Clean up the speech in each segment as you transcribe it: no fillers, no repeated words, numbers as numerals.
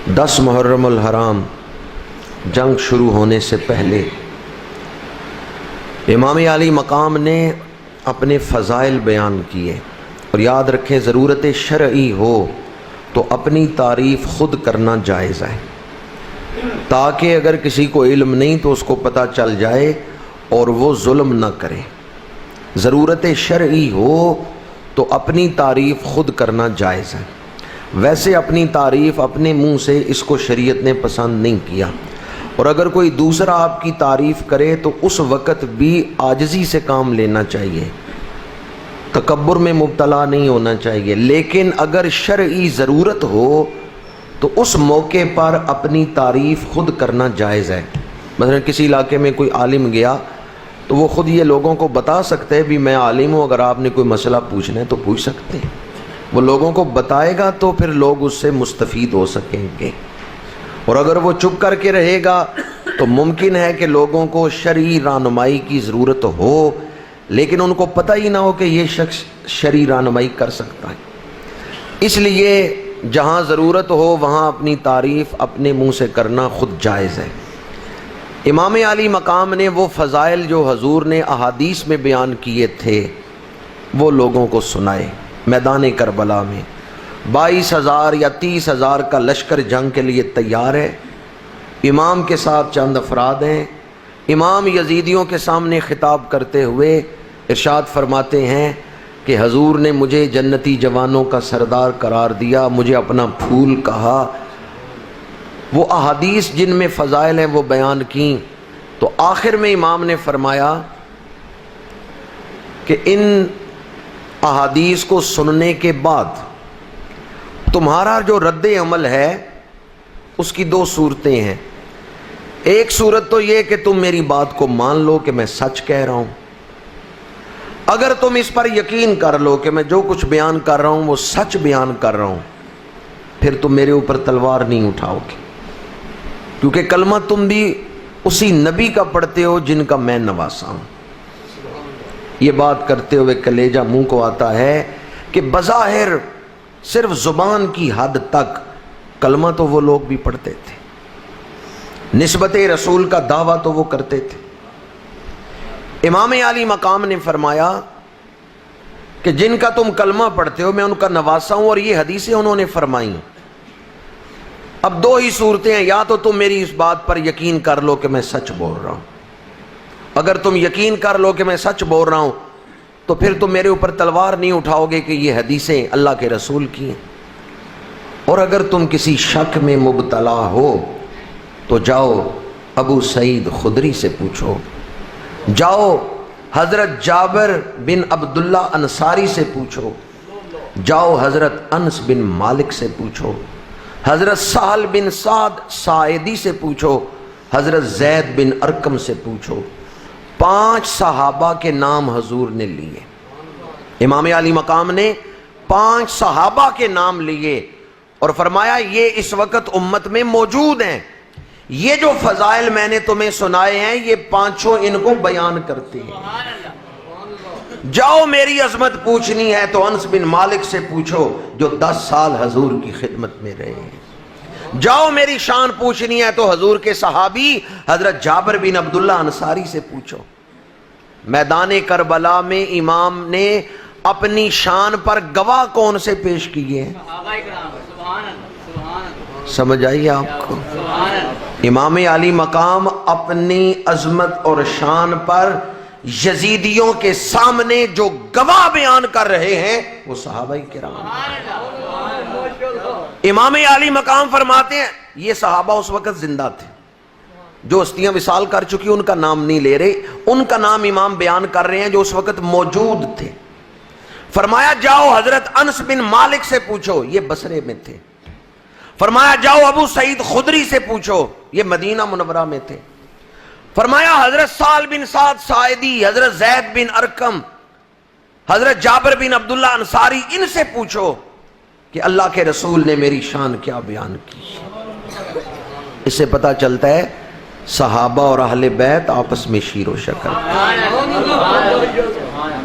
10 محرم الحرام جنگ شروع ہونے سے پہلے امام علی مقام نے اپنے فضائل بیان کیے، اور یاد رکھیں ضرورت شرعی ہو تو اپنی تعریف خود کرنا جائز ہے، تاکہ اگر کسی کو علم نہیں تو اس کو پتہ چل جائے اور وہ ظلم نہ کرے۔ ضرورت شرعی ہو تو اپنی تعریف خود کرنا جائز ہے۔ ویسے اپنی تعریف اپنے منہ سے اس کو شریعت نے پسند نہیں کیا، اور اگر کوئی دوسرا آپ کی تعریف کرے تو اس وقت بھی عاجزی سے کام لینا چاہیے، تکبر میں مبتلا نہیں ہونا چاہیے، لیکن اگر شرعی ضرورت ہو تو اس موقع پر اپنی تعریف خود کرنا جائز ہے۔ مثلا کسی علاقے میں کوئی عالم گیا تو وہ خود یہ لوگوں کو بتا سکتے ہیں بھی میں عالم ہوں، اگر آپ نے کوئی مسئلہ پوچھنا ہے تو پوچھ سکتے ہیں۔ وہ لوگوں کو بتائے گا تو پھر لوگ اس سے مستفید ہو سکیں گے، اور اگر وہ چپ کر کے رہے گا تو ممکن ہے کہ لوگوں کو شرعی رہنمائی کی ضرورت ہو لیکن ان کو پتہ ہی نہ ہو کہ یہ شخص شرعی رہنمائی کر سکتا ہے۔ اس لیے جہاں ضرورت ہو وہاں اپنی تعریف اپنے منہ سے کرنا خود جائز ہے۔ امام علی مقام نے وہ فضائل جو حضور نے احادیث میں بیان کیے تھے وہ لوگوں کو سنائے۔ میدان کربلا میں 22,000 یا 30,000 کا لشکر جنگ کے لیے تیار ہے، امام کے ساتھ چند افراد ہیں۔ امام یزیدیوں کے سامنے خطاب کرتے ہوئے ارشاد فرماتے ہیں کہ حضور نے مجھے جنتی جوانوں کا سردار قرار دیا، مجھے اپنا پھول کہا۔ وہ احادیث جن میں فضائل ہیں وہ بیان کیں، تو آخر میں امام نے فرمایا کہ ان احادیث کو سننے کے بعد تمہارا جو رد عمل ہے اس کی 2 صورتیں ہیں۔ ایک صورت تو یہ کہ تم میری بات کو مان لو کہ میں سچ کہہ رہا ہوں، اگر تم اس پر یقین کر لو کہ میں جو کچھ بیان کر رہا ہوں وہ سچ بیان کر رہا ہوں، پھر تم میرے اوپر تلوار نہیں اٹھاؤ گے، کیونکہ کلمہ تم بھی اسی نبی کا پڑھتے ہو جن کا میں نواسا ہوں۔ یہ بات کرتے ہوئے کلیجہ منہ کو آتا ہے کہ بظاہر صرف زبان کی حد تک کلمہ تو وہ لوگ بھی پڑھتے تھے، نسبت رسول کا دعویٰ تو وہ کرتے تھے۔ امام علی مقام نے فرمایا کہ جن کا تم کلمہ پڑھتے ہو میں ان کا نواسا ہوں، اور یہ حدیثیں انہوں نے فرمائی۔ اب 2 ہی صورتیں ہیں، یا تو تم میری اس بات پر یقین کر لو کہ میں سچ بول رہا ہوں، اگر تم یقین کر لو کہ میں سچ بول رہا ہوں تو پھر تم میرے اوپر تلوار نہیں اٹھاؤ گے کہ یہ حدیثیں اللہ کے رسول کی ہیں، اور اگر تم کسی شک میں مبتلا ہو تو جاؤ ابو سعید خدری سے پوچھو، جاؤ حضرت جابر بن عبداللہ انصاری سے پوچھو، جاؤ حضرت انس بن مالک سے پوچھو، حضرت سہل بن سعد ساعدی سے پوچھو، حضرت زید بن ارقم سے پوچھو۔ 5 صحابہ کے نام حضور نے لیے، امام علی مقام نے 5 صحابہ کے نام لیے اور فرمایا یہ اس وقت امت میں موجود ہیں، یہ جو فضائل میں نے تمہیں سنائے ہیں یہ 5 ان کو بیان کرتے ہیں۔ جاؤ میری عظمت پوچھنی ہے تو انس بن مالک سے پوچھو جو 10 سال حضور کی خدمت میں رہے ہیں، جاؤ میری شان پوچھنی ہے تو حضور کے صحابی حضرت جابر بن عبداللہ انصاری سے پوچھو۔ میدان کربلا میں امام نے اپنی شان پر گواہ کون سے پیش کیے ہیں؟ سمجھ آئیے آپ کو؟ امام علی مقام اپنی عظمت اور شان پر یزیدیوں کے سامنے جو گواہ بیان کر رہے ہیں وہ صحابہ کرام۔ امام علی مقام فرماتے ہیں یہ صحابہ اس وقت زندہ تھے، جو ہستیاں وصال کر چکی ان کا نام نہیں لے رہے، ان کا نام امام بیان کر رہے ہیں جو اس وقت موجود تھے۔ فرمایا جاؤ حضرت انس بن مالک سے پوچھو، یہ بصرے میں تھے۔ فرمایا جاؤ ابو سعید خدری سے پوچھو، یہ مدینہ منورہ میں تھے۔ فرمایا حضرت سہل بن سعد ساعدی، حضرت زید بن ارقم، حضرت جابر بن عبداللہ انصاری، ان سے پوچھو کہ اللہ کے رسول نے میری شان کیا بیان کی۔ اس سے پتہ چلتا ہے صحابہ اور اہل بیت آپس میں شیر و شکر۔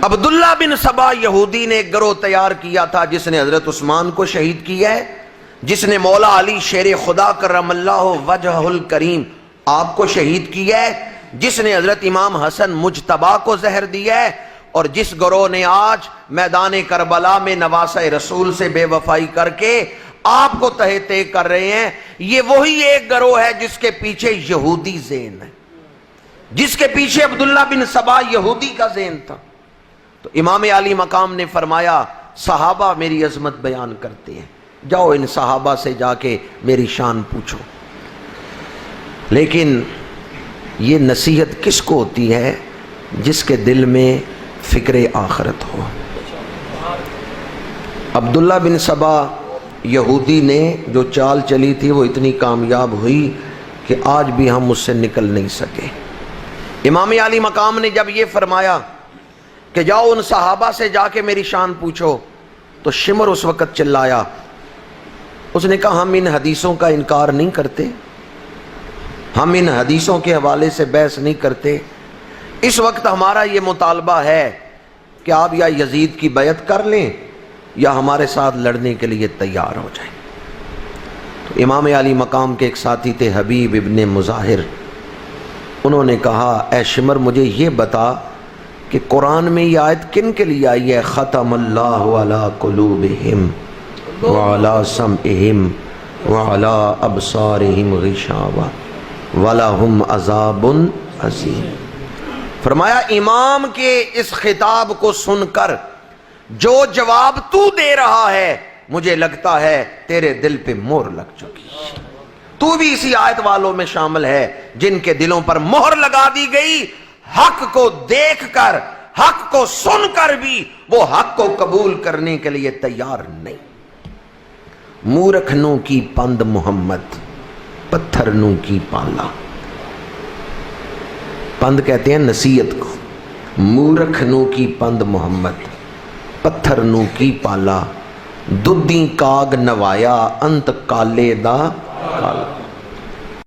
عبداللہ بن سبا یہودی نے ایک گروہ تیار کیا تھا جس نے حضرت عثمان کو شہید کیا ہے، جس نے مولا علی شیر خدا کرم اللہ وجہ الکریم آپ کو شہید کیا ہے، جس نے حضرت امام حسن مجتبی کو زہر دیا ہے، اور جس گروہ نے آج میدان کربلا میں نواسہ رسول سے بے وفائی کر کے آپ کو تہہ تہہ کر رہے ہیں، یہ وہی ایک گروہ ہے جس کے پیچھے یہودی ذہن ہے، جس کے پیچھے عبداللہ بن سبا یہودی کا ذہن تھا۔ تو امام علی مقام نے فرمایا صحابہ میری عظمت بیان کرتے ہیں، جاؤ ان صحابہ سے جا کے میری شان پوچھو۔ لیکن یہ نصیحت کس کو ہوتی ہے؟ جس کے دل میں فکر آخرت ہو۔ عبداللہ بن سبا یہودی نے جو چال چلی تھی وہ اتنی کامیاب ہوئی کہ آج بھی ہم اس سے نکل نہیں سکے۔ امام علی مقام نے جب یہ فرمایا کہ جاؤ ان صحابہ سے جا کے میری شان پوچھو، تو شمر اس وقت چلایا، اس نے کہا ہم ان حدیثوں کا انکار نہیں کرتے، ہم ان حدیثوں کے حوالے سے بحث نہیں کرتے، اس وقت ہمارا یہ مطالبہ ہے کہ آپ یا یزید کی بیعت کر لیں یا ہمارے ساتھ لڑنے کے لیے تیار ہو جائیں۔ تو امام علی مقام کے ایک ساتھی تھے حبیب ابن مظاہر، انہوں نے کہا اے شمر مجھے یہ بتا کہ قرآن میں یہ آیت کن کے لیے آئی ہے؟ ختم اللہ علی قلوبہم وعلی سمعہم وعلی ابصارہم غشاوہ وَلَهُمْ عَذَابٌ عَظِيمٌ۔ فرمایا امام کے اس خطاب کو سن کر جو جواب تو دے رہا ہے مجھے لگتا ہے تیرے دل پہ مہر لگ چکی، تو بھی اسی آیت والوں میں شامل ہے جن کے دلوں پر مہر لگا دی گئی، حق کو دیکھ کر حق کو سن کر بھی وہ حق کو قبول کرنے کے لیے تیار نہیں۔ مورکھنوں کی پند محمد، پتھرنوں کی پالا۔ پند کہتے ہیں نصیحت کو، مورکھنوں کی پند محمد، پتھرنوں کی پالا، دودیں کاگ نوایا انت کالے دا کالا۔